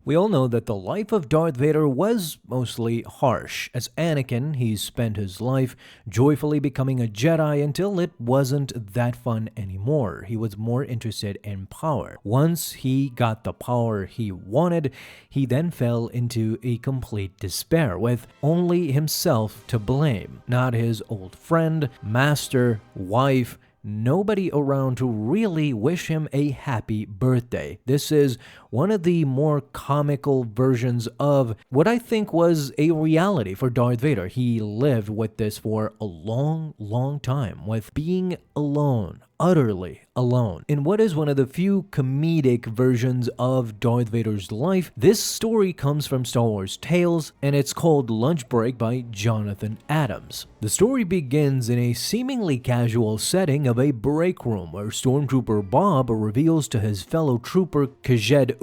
We all know that the life of Darth Vader was mostly harsh. As Anakin, he spent his life joyfully becoming a Jedi until it wasn't that fun anymore. He was more interested in power. Once he got the power he wanted, he then fell into a complete despair, with only himself to blame. Not his old friend, master, wife, nobody around to really wish him a happy birthday. This is one of the more comical versions of what I think was a reality for Darth Vader. He lived with this for a long time, with being alone, utterly alone. In what is one of the few comedic versions of Darth Vader's life, this story comes from Star Wars Tales, and it's called Lunch Break by Jonathan Adams. The story begins in a seemingly casual setting of a break room where Stormtrooper Bob reveals to his fellow trooper Kajed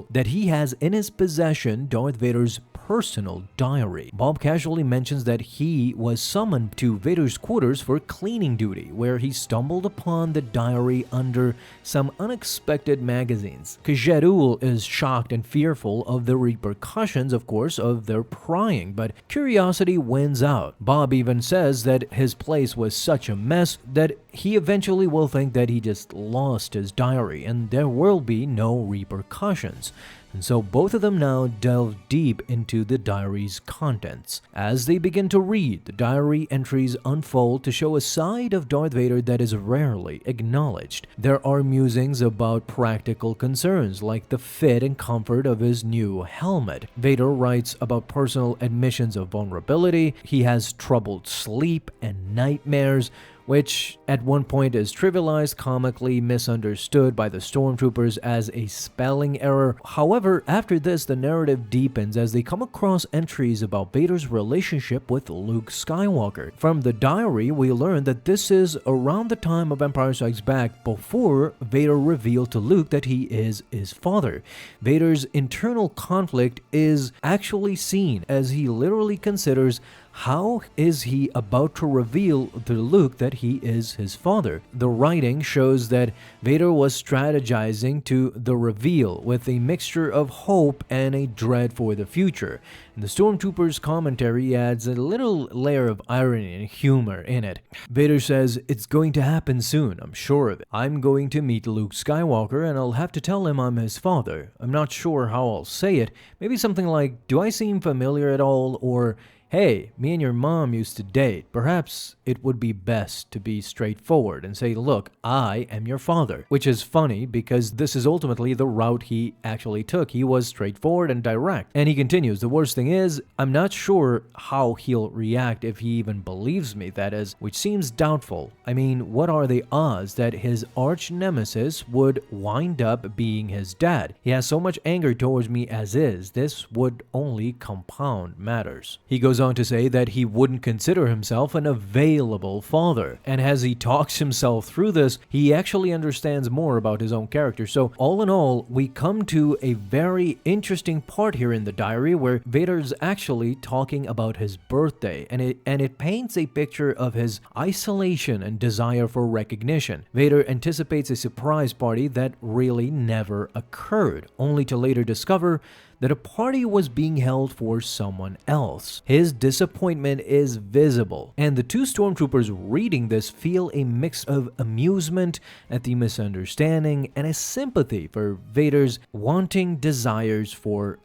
that he has in his possession Darth Vader's personal diary. Bob casually mentions that he was summoned to Vader's quarters for cleaning duty, where he stumbled upon the diary under some unexpected magazines. Kajed is shocked and fearful of the repercussions, of course, of their prying, but curiosity wins out. Bob even says that his place was such a mess that he eventually will think that he just lost his diary and there will be no repercussions. And so both of them now delve deep into the diary's contents. As they begin to read, the diary entries unfold to show a side of Darth Vader that is rarely acknowledged. There are musings about practical concerns like the fit and comfort of his new helmet. Vader writes about personal admissions of vulnerability. He has troubled sleep and nightmares, which at one point is trivialized, comically misunderstood by the Stormtroopers as a spelling error. However, after this, the narrative deepens as they come across entries about Vader's relationship with Luke Skywalker. From the diary, we learn that this is around the time of Empire Strikes Back, before Vader revealed to Luke that he is his father. Vader's internal conflict is actually seen as he literally considers how is he about to reveal to Luke that he is his father. The writing shows that Vader was strategizing to the reveal with a mixture of hope and a dread for the future. And the Stormtrooper's commentary adds a little layer of irony and humor in it. Vader says, "It's going to happen soon, I'm sure of it. I'm going to meet Luke Skywalker and I'll have to tell him I'm his father. I'm not sure how I'll say it. Maybe something like, 'Do I seem familiar at all?' or 'Hey, me and your mom used to date. Perhaps it would be best to be straightforward and say, look, I am your father.'" Which is funny because this is ultimately the route he actually took. He was straightforward and direct. And he continues, "The worst thing is, I'm not sure how he'll react if he even believes me, that is, which seems doubtful. I mean, what are the odds that his arch nemesis would wind up being his dad? He has so much anger towards me as is. This would only compound matters." He goes on to say that he wouldn't consider himself an available father. And as he talks himself through this, he actually understands more about his own character. So all in all, we come to a very interesting part here in the diary where Vader's actually talking about his birthday, and it paints a picture of his isolation and desire for recognition. Vader anticipates a surprise party that really never occurred, only to later discover that a party was being held for someone else. His disappointment is visible, and the two Stormtroopers reading this feel a mix of amusement at the misunderstanding and a sympathy for Vader's wanting desires for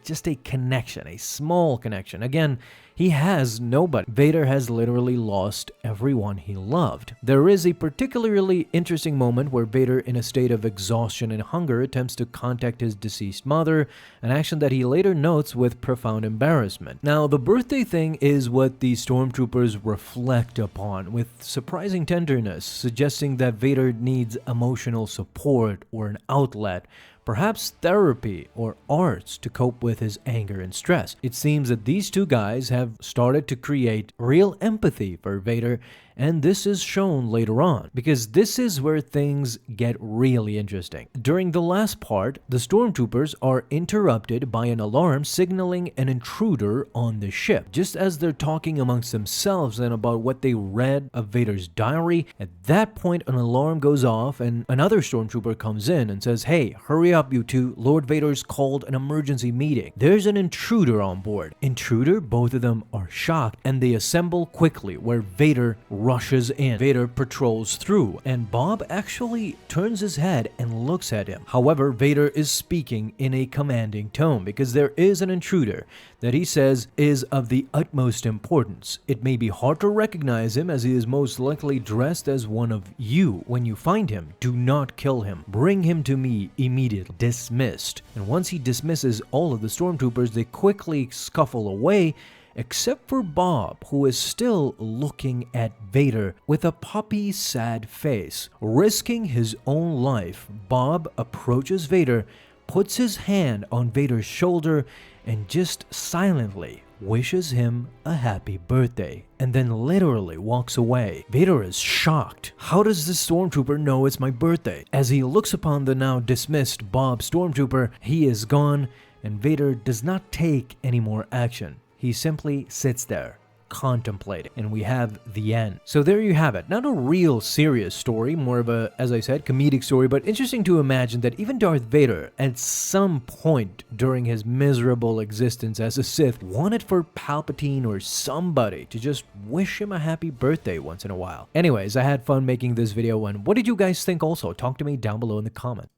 just a connection, a small connection. Again, he has nobody. Vader has literally lost everyone he loved. There is a particularly interesting moment where Vader, in a state of exhaustion and hunger, attempts to contact his deceased mother, an action that he later notes with profound embarrassment. Now, the birthday thing is what the Stormtroopers reflect upon with surprising tenderness, suggesting that Vader needs emotional support or an outlet, perhaps therapy or arts, to cope with his anger and stress. It seems that these two guys have started to create real empathy for Vader, And this is shown later on, because this is where things get really interesting. During the last part, the stormtroopers are interrupted by an alarm signaling an intruder on the ship. Just as they're talking amongst themselves and about what they read of Vader's diary, at that point an alarm goes off and another stormtrooper comes in and says, "Hey, hurry up you two, Lord Vader's called an emergency meeting. There's an intruder on board." Intruder? Both of them are shocked and they assemble quickly where Vader rushes in. Vader patrols through and Bob actually turns his head and looks at him. However, Vader is speaking in a commanding tone because there is an intruder that he says is of the utmost importance. It may be hard to recognize him as he is most likely dressed as one of you. When you find him, do not kill him. Bring him to me immediately. Dismissed. And once he dismisses all of the stormtroopers, they quickly scuffle away, except for Bob, who is still looking at Vader with a puppy sad face. Risking his own life, Bob approaches Vader, puts his hand on Vader's shoulder, and just silently wishes him a happy birthday, and then literally walks away. Vader is shocked. How does this stormtrooper know it's my birthday? As he looks upon the now dismissed Bob stormtrooper, he is gone, and Vader does not take any more action. He simply sits there, contemplating, and we have the end. So there you have it. Not a real serious story, more of a, as I said, comedic story, but interesting to imagine that even Darth Vader, at some point during his miserable existence as a Sith, wanted for Palpatine or somebody to just wish him a happy birthday once in a while. Anyways, I had fun making this video, and what did you guys think also? Talk to me down below in the comments.